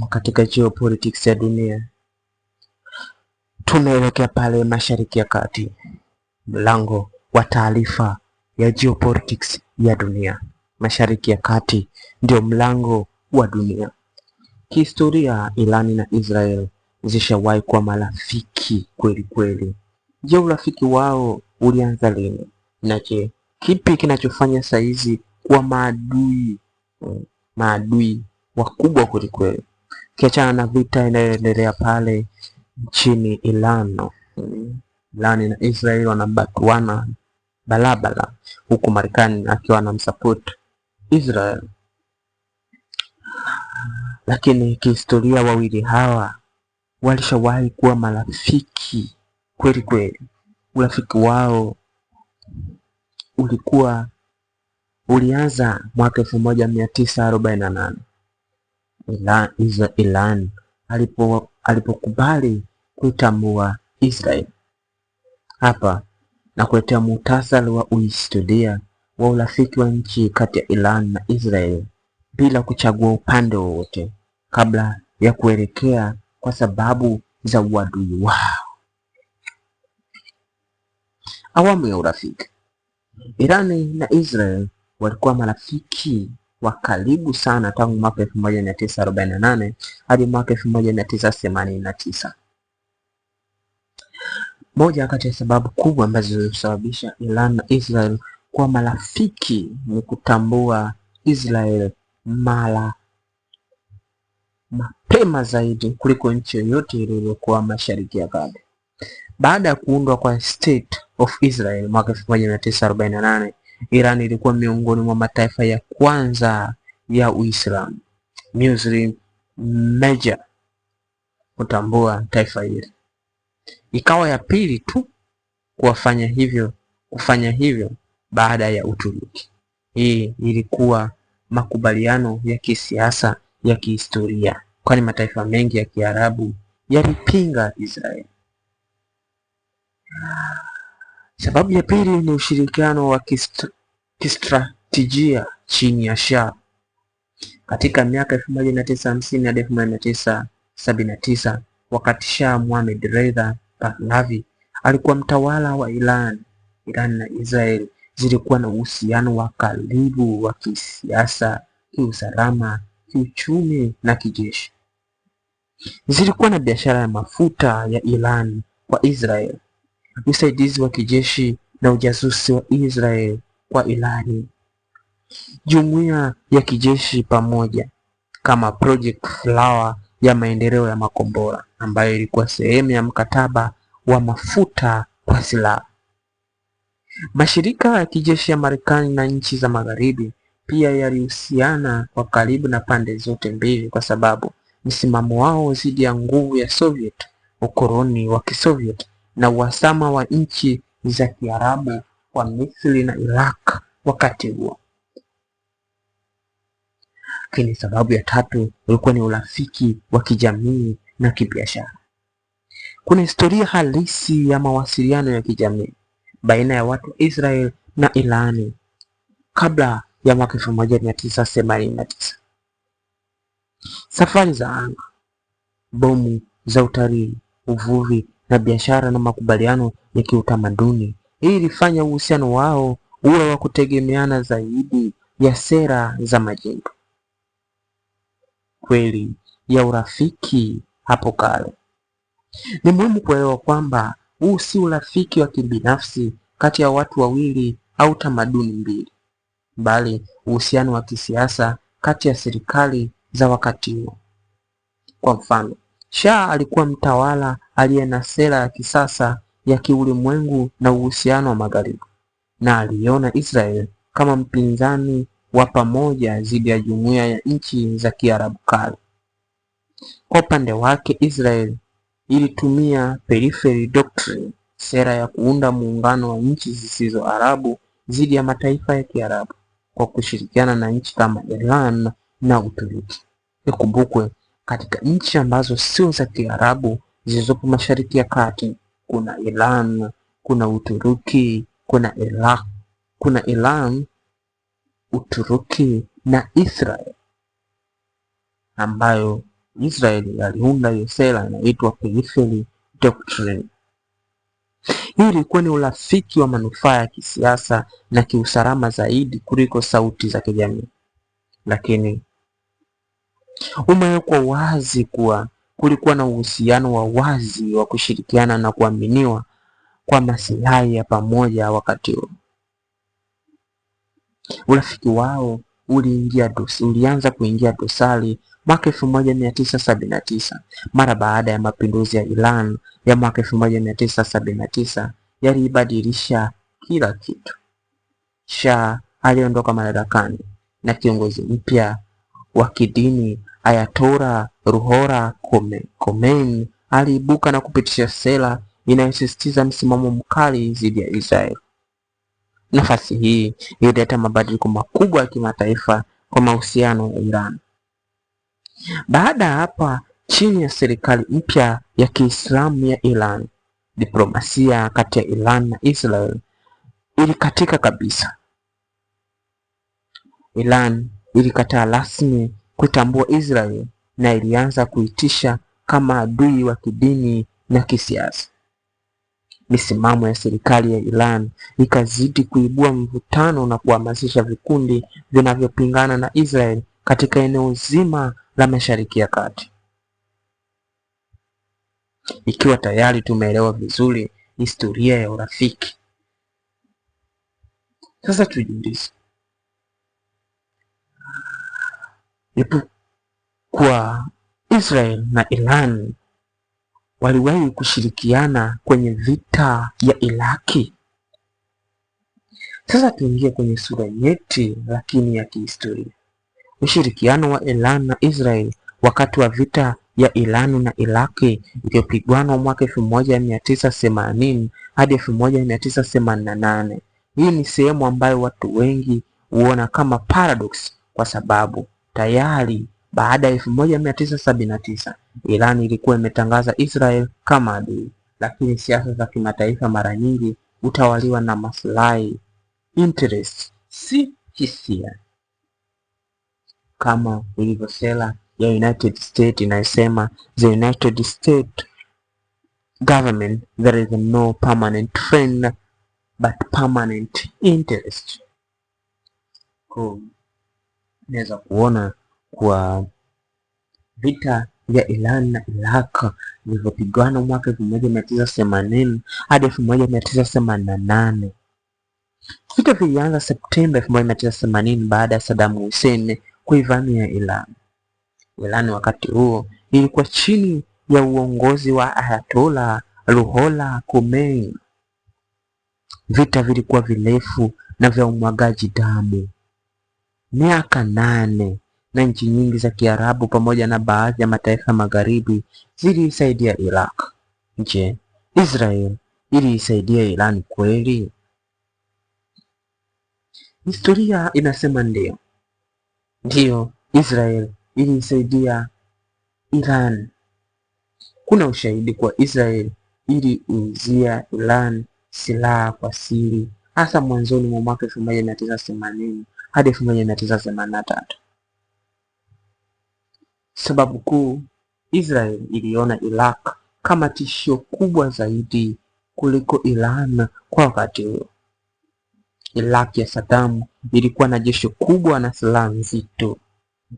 Katika geopolitics ya dunia tunaelekea pale Mashariki ya Kati, mlango wa taarifa ya geopolitics ya dunia. Mashariki ya Kati ndio mlango wa dunia. Kihistoria, Irani na Israel zishawahi kuwa marafiki kweli kweli. Je, urafiki wao ulianza lini? Na je, kipi kinachofanya saizi kuwa maadui wakubwa kweli kweli? Kiachana na vita inayoendelea pale nchini Iran na Israel wanabatuana balabala, huku Marekani akiwa anamsupport Israel. Lakini kihistoria wawili hawa walishawahi kuwa marafiki kweli kweli. Urafiki wao ulianza mwaka 1948 Iran alipokubali kuitambua Israel. Hapa na kuletea muhtasari wa historia wa urafiki wa nchi kati ya Iran na Israel bila kuchagua upande wowote, kabla ya kuelekea kwa sababu za uadui wao. Awamu ya urafiki. Irani na Israel walikuwa marafiki wa karibu sana tangu mwaka 1948 hadi mwaka 1989. Moja kati ya sababu kubwa ambazo zilisababisha Iran na Israel kuwa marafiki ni kutambua Israel mapema zaidi kuliko nchi yoyote iliyokuwa Mashariki ya Kati. Baada ya kuundwa kwa State of Israel mwaka 1948, Iran ilikuwa miongoni mwa mataifa ya kwanza ya Uislamu Muslim major kutambua taifa hili. Ikawa ya pili tu kufanya hivyo baada ya Uturuki. Hii ilikuwa makubaliano ya kisiasa ya kihistoria, kwani mataifa mengi ya Kiarabu yalipinga Israel. Sababu ya pili ni ushirikiano wa kistratejia chini ya Shah. Katika miaka 1950 hadi 1979, wakati Shah Mohammad Reza Pahlavi alikuwa mtawala wa Iran na Israel zilikuwa na uhusiano wa karibu wa kisiasa, kiusalama, kiuchumi na kijeshi. Zilikuwa na biashara ya mafuta ya Iran kwa Israel, usaidizi wa kijeshi na ujasusi wa Israel kwa Irani, jumuiya ya kijeshi pamoja kama Project Flower ya maendeleo ya makombora ambayo ilikuwa sehemu ya mkataba wa mafuta kwa silaha. Mashirika ya kijeshi ya Marekani na nchi za Magharibi pia yalihusiana kwa karibu na pande zote mbili kwa sababu msimamo wao dhidi ya nguvu ya Soviet, ukoloni wa Kisoviet na uhasama wa nchi za Kiarabu wa Misri na Iraq wakati huo. Lakini sababu ya tatu ilikuwa ni urafiki wa kijamii na kibiashara. Kuna historia halisi ya mawasiliano ya kijamii baina ya watu wa Israel na Irani kabla ya mwaka 1989. Safari za anga, bomu za utalii, uvuvi na biashara na makubaliano ya kiutamaduni. Hii ilifanya uhusiano wao uwe wa kutegemeana zaidi ya sera za majimbo. Kweli ya urafiki hapo kale. Ni muhimu kuelewa kwamba huu si urafiki wa kibinafsi kati ya watu wawili au tamaduni mbili, bali uhusiano wa kisiasa kati ya serikali za wakati huo. Kwa mfano, Shah alikuwa mtawala aliye na sera ya kisasa ya kiulimwengu na uhusiano wa Magharibi, na aliona Israel kama mpinzani wa pamoja dhidi ya jumuiya ya nchi za Kiarabu kale. Kwa upande wake, Israel ilitumia Periphery Doctrine, sera ya kuunda muungano wa nchi zisizo Arabu dhidi ya mataifa ya Kiarabu kwa kushirikiana na nchi kama Iran na Uturuki. Ikumbukwe, katika nchi ambazo sio za Kiarabu zilizopo Mashariki ya Kati kuna Iran, kuna Uturuki, kuna Iraq, kuna Iran, Uturuki na Israel, ambayo Israeli aliunda hiyo sera inaitwa Periphery Doctrine. Hii ilikuwa ni urafiki wa manufaa ya kisiasa na kiusalama zaidi kuliko sauti za kijamii, lakini umewekwa wazi kuwa kulikuwa na uhusiano wa wazi wa kushirikiana na kuaminiwa kwa maslahi ya pamoja. Wakati huo urafiki wao ulianza kuingia dosari mwaka 1979 mara baada ya mapinduzi ya Iran ya mwaka 1979 yaliibadilisha kila kitu. Shah aliondoka madarakani na kiongozi mpya wa kidini Ayatollah Ruhollah Khomeini aliibuka na kupitisha sera inayosisitiza msimamo mkali dhidi ya Israeli. Nafasi hii ilileta mabadiliko makubwa ya kimataifa kwa mahusiano ya Iran. Baada ya hapa, chini ya serikali mpya ya Kiislamu ya Iran, diplomasia kati ya Iran na Israel ilikatika kabisa. Iran ilikataa rasmi kutambua Israel na ilianza kuitisha kama adui wa kidini na kisiasa. Misimamo ya serikali ya Iran ikazidi kuibua mvutano na kuhamasisha vikundi vinavyopingana na Israel katika eneo zima la Mashariki ya Kati. Ikiwa tayari tumeelewa vizuri historia ya urafiki, sasa tujiulize, kwa Israel na Iran waliwahi kushirikiana kwenye vita ya Iraki? Sasa tuingie kwenye sura nyeti lakini ya kihistoria. Ushirikiano wa Iran na Israel wakati wa vita ya Iran na Iraki iliyopigwana mwaka 1980 hadi 1988. Hii ni sehemu ambayo watu wengi huona kama paradox, kwa sababu tayari baada ya 1979 Iran ilikuwa imetangaza Israel kama adui, lakini siasa za kimataifa mara nyingi hutawaliwa na maslahi, interest, si hisia. Kama ilivyo sera ya United States inayosema the United States government, there is no permanent friend but permanent interest. Unaweza kuona kwa vita ya Iran na Iraq vilivyopigana mwaka 1980 hadi 1988. Vita vilianza Septemba 1980 baada ya Saddam Hussein kuivamia Iran. Iran wakati huo ilikuwa chini ya uongozi wa Ayatollah Ruhollah Khomeini. Vita vilikuwa virefu na vya umwagaji damu. Miaka 8 na nchi nyingi za Kiarabu pamoja na baadhi ya mataifa magharibi zilisaidia Iraq. Je, Israel iliisaidia Iran kweli? Historia inasema ndiyo, Israel iliisaidia Iran. Kuna ushahidi kwa Israel iliuzia Iran silaha kwa siri, hasa mwanzoni mwa mwaka 1980 hadi 1983. Sababu kuu, Israel iliona Iraq kama tishio kubwa zaidi kuliko Iran kwa wakati huo. Iraq ya Saddam ilikuwa na jeshi kubwa na silaha nzito.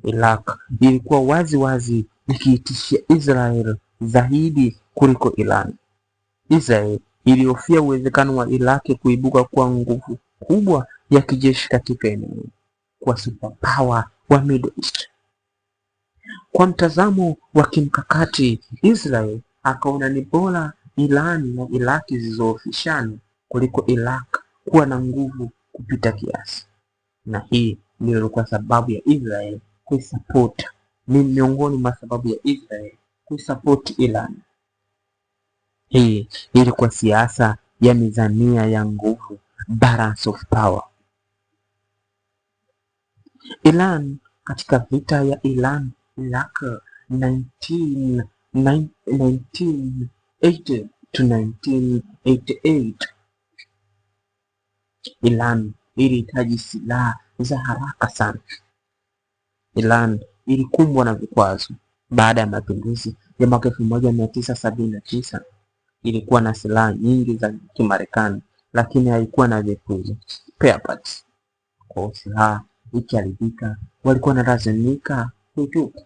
Iraq ilikuwa wazi ikiitishia Israel zaidi kuliko Iran. Israel ilihofia uwezekano wa Iraq kuibuka kwa nguvu kubwa ya kijeshi katika eneo, kwa superpower wa Middle East. Kwa mtazamo wa kimkakati, Israel akaona ni bora Iran na Iraq zisizoofishana kuliko Iraq kuwa na nguvu kupita kiasi. Na hii ndio ilikuwa sababu ya Israel kuisupport, ni miongoni mwa sababu ya Israel kuisupport Iran. Hii ilikuwa siasa ya mizania ya nguvu, balance of power. Iran katika vita ya Iran Iraq 1980 to 1988, Iran ilihitaji silaha za haraka sana. Iran ilikumbwa na vikwazo. Baada ya mapinduzi ya mwaka 1979 ilikuwa na silaha nyingi za Kimarekani, lakini haikuwa na vipuri spare parts. Kwa silaha ikiharibika, walikuwa wanalazimika kuitupa.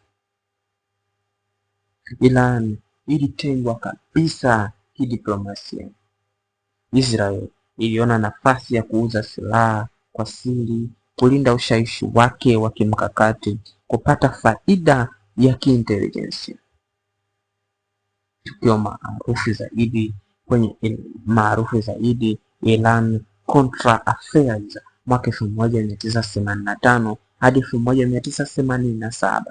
Iran ilitengwa kabisa kidiplomasia. Israel iliona nafasi ya kuuza silaha kwa siri, kulinda ushawishi wake wa kimkakati, kupata faida ya kiintelijensia. Tukio maarufu zaidi Iran-Contra Affairs mwaka 1985 hadi 1987.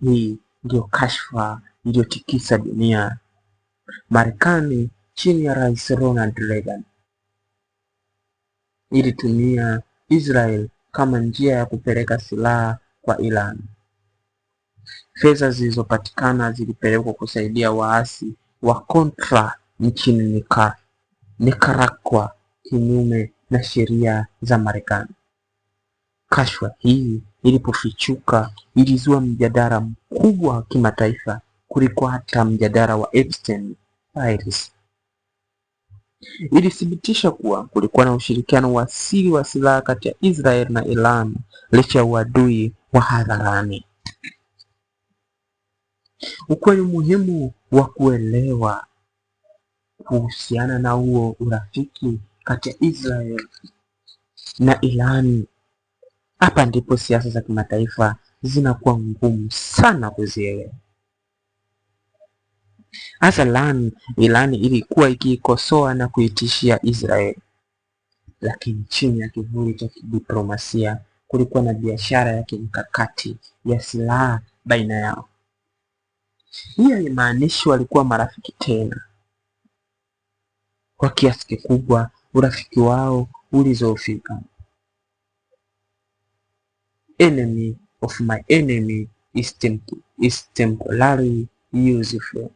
Hii ndio kashfa iliyotikisa dunia. Marekani chini ya Rais Ronald Reagan ilitumia Israel kama njia ya kupeleka silaha kwa Iran. Fedha zilizopatikana zilipelekwa kusaidia waasi wa Contra nchini Nicaragua kinyume na sheria za Marekani. Kashfa hii ilipofichuka ilizua mjadala mkubwa wa kimataifa kuliko hata mjadala wa Epstein Files. Ilithibitisha kuwa kulikuwa na ushirikiano wa siri wa silaha kati ya Israel na Iran licha ya uadui wa hadharani. Ukweli muhimu wa kuelewa kuhusiana na huo urafiki kati ya Israel na Iran, hapa ndipo siasa za kimataifa zinakuwa ngumu sana kuzielewa. Hasa Iran ilikuwa ikiikosoa na kuitishia Israel, lakini chini ya kivuli cha kidiplomasia kulikuwa na biashara ya kimkakati ya silaha baina yao. Hii haimaanishi walikuwa marafiki tena. Kwa kiasi kikubwa urafiki wao ulizofika. Enemy of my enemy is temporarily useful.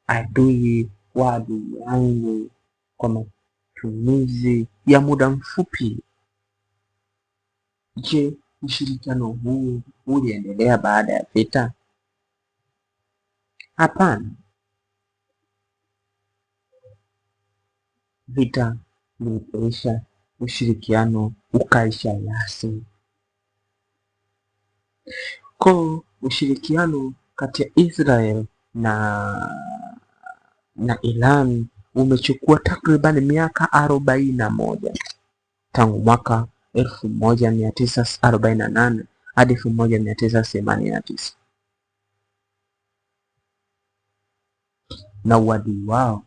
Adui wa adui yangu kwa matumizi ya muda mfupi. Je, ushirikiano huu uliendelea baada ya vita? Hapana. Vita vilipoisha, ushirikiano ukaisha rasmi. Kwa ushirikiano kati ya Israel na Iran umechukua takriban miaka 41 tangu mwaka 1948 hadi 1989, na uadui wao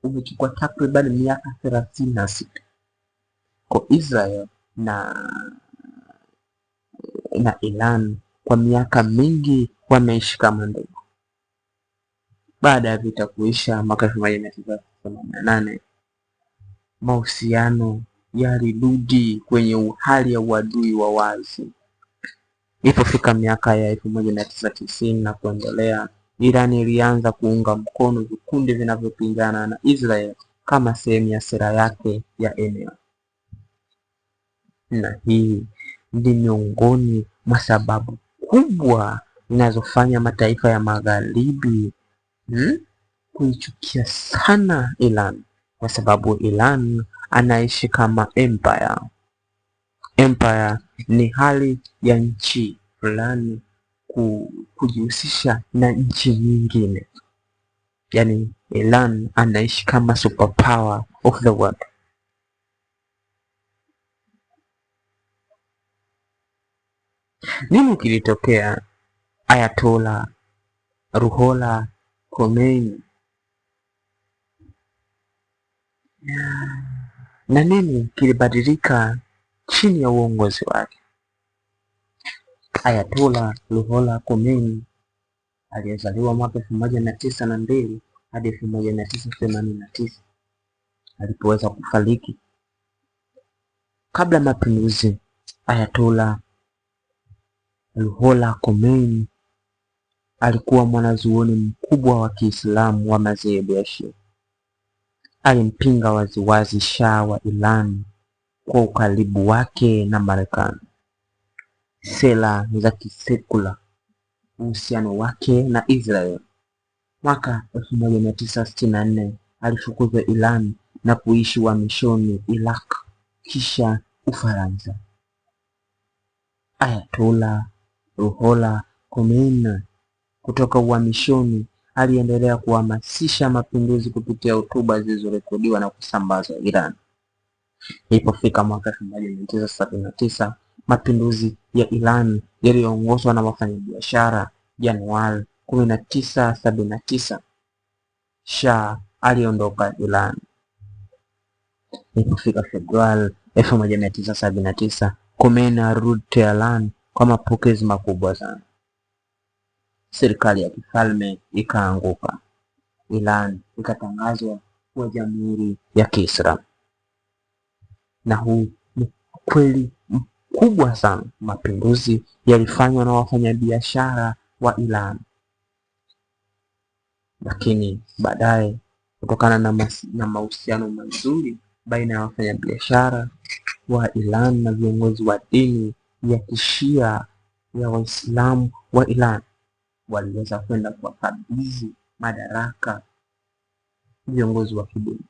umechukua takriban miaka 36. Kwa Israel na Iran kwa miaka mingi wameishi kama ndugu. Baada ya vita kuisha mwaka 1988, mahusiano yalirudi kwenye hali ya uadui wa wazi. Ilipofika miaka ya 1990 na kuendelea, Iran ilianza kuunga mkono vikundi vinavyopingana na Israel kama sehemu ya sera yake ya eneo. Na hii ni miongoni mwa sababu kubwa zinazofanya mataifa ya magharibi kuichukia sana Iran, kwa sababu Iran anaishi kama empire. Empire ni hali ya nchi fulani kujihusisha na nchi nyingine. Yaani Iran anaishi kama superpower of the world. Nini kilitokea Ayatollah Ruhollah Khomeini na nini kilibadilika chini ya uongozi wake? Ayatollah Ruhollah Khomeini aliyezaliwa mwaka 1902 hadi 1989 alipoweza kufariki. Kabla ya mapinduzi, Ayatollah Ruhollah Khomeini alikuwa mwanazuoni mkubwa wa Kiislamu wa madhehebu ya Shia. Alimpinga waziwazi Shah wa Iran kwa ukaribu wake na Marekani, sera za kisekula uhusiano wake na Israel. Mwaka 1964 alifukuzwa Iran na kuishi uhamishoni Iraq, kisha Ufaransa. Ayatollah Ruhollah Khomeini kutoka uhamishoni aliendelea kuhamasisha mapinduzi kupitia hotuba zilizorekodiwa na kusambazwa Iran. Ilipofika mwaka 1979, mapinduzi ya Iran yaliyoongozwa na wafanyabiashara. Januari 1979, Shah aliondoka Iran. Ilipofika Februari 1979, Khomeini alirudi Tehran kwa mapokezi makubwa sana. Serikali ya kifalme ikaanguka. Iran ikatangazwa kuwa Jamhuri ya Kiislamu. Na huu ni kweli mkubwa sana. Mapinduzi yalifanywa na wafanyabiashara wa Iran, lakini baadaye kutokana na mahusiano mazuri baina ya wafanyabiashara wa Iran na viongozi wa dini ya Kishia ya Waislamu wa Iran, waliweza kwenda kuwakabidhi madaraka viongozi wa kidini.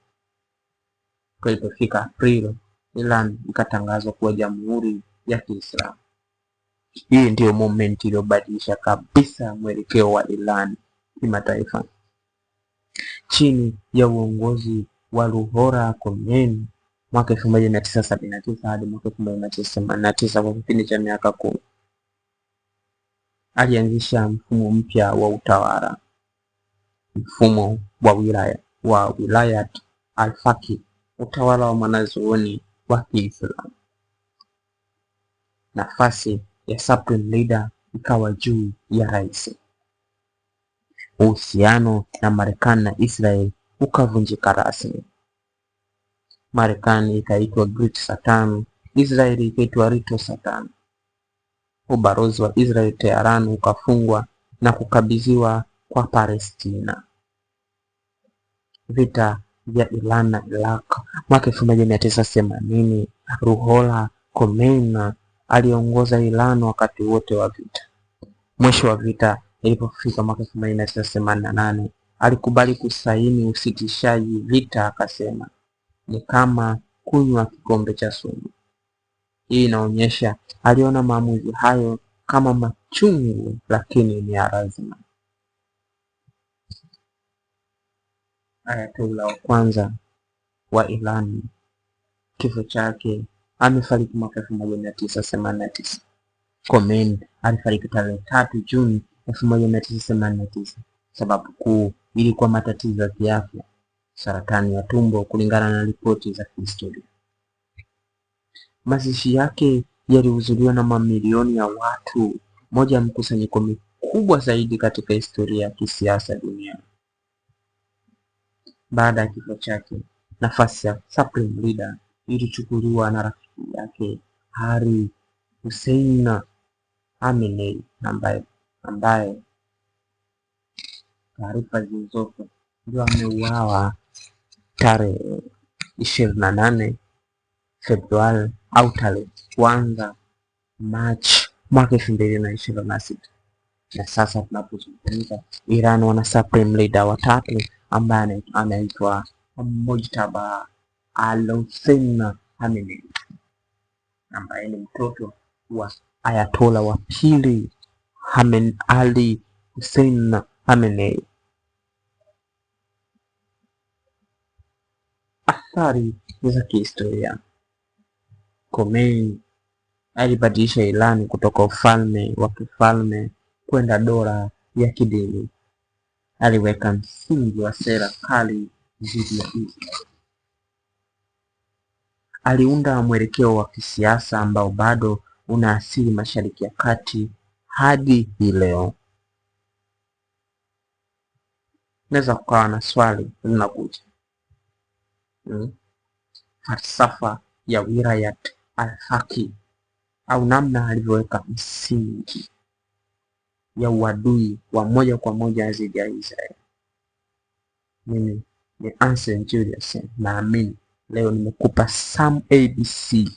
Kwa ilipofika Aprili, Iran ikatangazwa kuwa Jamhuri ya Kiislamu. Hii ndiyo moment iliyobadilisha kabisa mwelekeo wa Iran kimataifa. Chini ya uongozi wa Ruhollah Khomeini mwaka 1979 hadi mwaka 1989, kwa kipindi cha miaka 10, alianzisha mfumo mpya wa utawala, mfumo wa wilayat al-faqih, utawala wa mwanazuoni wa Kiislamu. Nafasi ya supreme leader ikawa juu ya rais. Uhusiano na Marekani na Israel ukavunjika rasmi. Marekani ikaitwa Great Satan, Israel ikaitwa Little Satan. Ubalozi wa Israel Tehran ukafungwa na kukabidhiwa kwa Palestina. Vita vya Iran na Iraq mwaka 1980, Ruhollah Khomeini aliongoza Iran wakati wote wa vita. Mwisho wa vita ilipofika mwaka 1988, alikubali kusaini usitishaji vita, akasema ni kama kunywa kikombe cha sumu. Hii inaonyesha aliona maamuzi hayo kama machungu, lakini ni ya lazima. Ayatollah wa kwanza wa Iran, kifo chake, amefariki mwaka 1989. Khomeini alifariki tarehe 3 Juni 1989. Sababu kuu ilikuwa matatizo ya kiafya, saratani ya tumbo, kulingana na ripoti za kihistoria. Mazishi yake yalihudhuriwa na mamilioni ya watu, moja ya mkusanyiko mkubwa zaidi katika historia ya kisiasa duniani. Baada ya kifo chake, nafasi ya supreme leader ilichukuliwa na rafiki yake Ali Hussein Khamenei, ambaye taarifa zilizopo ndio ameuawa tarehe 28 Februari au tarehe 1 Machi mwaka 2026. Na sasa tunapozungumza, Iran wana supreme leader watatu ambaye anaitwa Mojtaba al-Hussein Khamenei, ambaye ni mtoto wa Ayatollah wa pili Ali Hussein Khamenei. Athari za kihistoria. Khomeini alibadilisha Iran kutoka ufalme wa kifalme kwenda dola ya kidini. Aliweka msingi wa sera kali dhidi ya Israel. Aliunda mwelekeo wa kisiasa ambao bado unaathiri Mashariki ya Kati hadi hii leo. Naweza kukawa na swali linakuja, falsafa ya wilayat al-faqih au namna alivyoweka msingi ya uadui wa moja kwa moja dhidi ya Israel. Mimi ni Anselm Julius, naamini leo nimekupa some ABC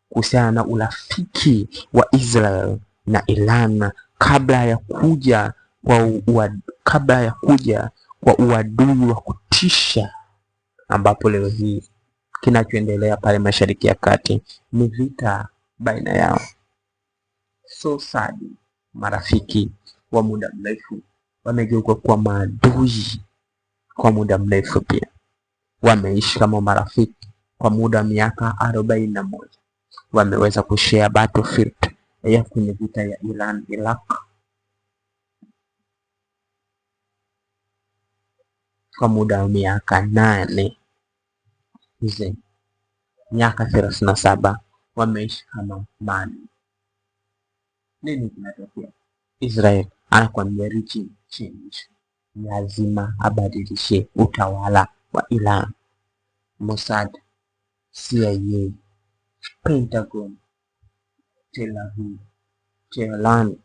kuhusiana na urafiki wa Israel na Iran kabla ya kuja kwa uadui wa kutisha, ambapo leo hii kinachoendelea pale Mashariki ya Kati ni vita baina yao. So sad, marafiki wa muda mrefu wamegeuka kuwa maadui kwa muda mrefu. Pia wameishi kama marafiki kwa muda wa miaka 41. Wameweza kushare battlefield ya kwenye vita ya Iran Iraq kwa muda wa miaka 8. Miaka 37 wameishi kama maadui. Nini kinatokea? Israel anakuambia regime change, lazima abadilishe utawala wa Iran. Mossad, CIA, Pentagon, Tel Aviv, Tehran,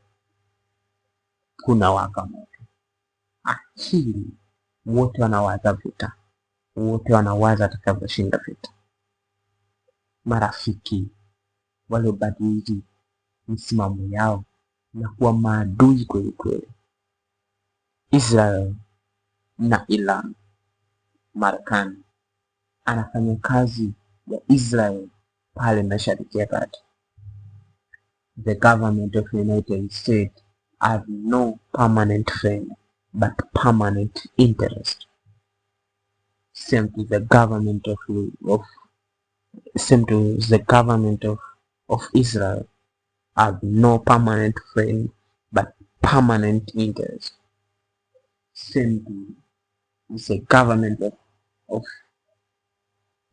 kuna waka moto. Akili wote wanawaza vita, wote wanawaza atakavyoshinda vita. Marafiki waliobadili misimamo yao na kuwa maadui kweli kweli. Israel na Iran. Marekani anafanya kazi ya Israel pale Mashariki ya Kati. The government of the United States have no permanent friend but permanent interest. Same to the government of Israel have no permanent friend but permanent interest. Same to the government of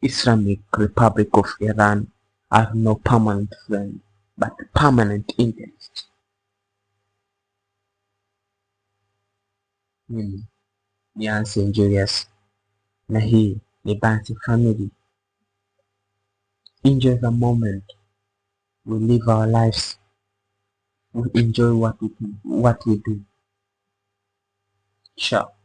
Islamic Republic of Iran have no permanent friend but permanent interest. Mimi ni Ansen Julius na hii ni Bansi Family. Enjoy the moment. We live our lives. We enjoy what we do. Ciao.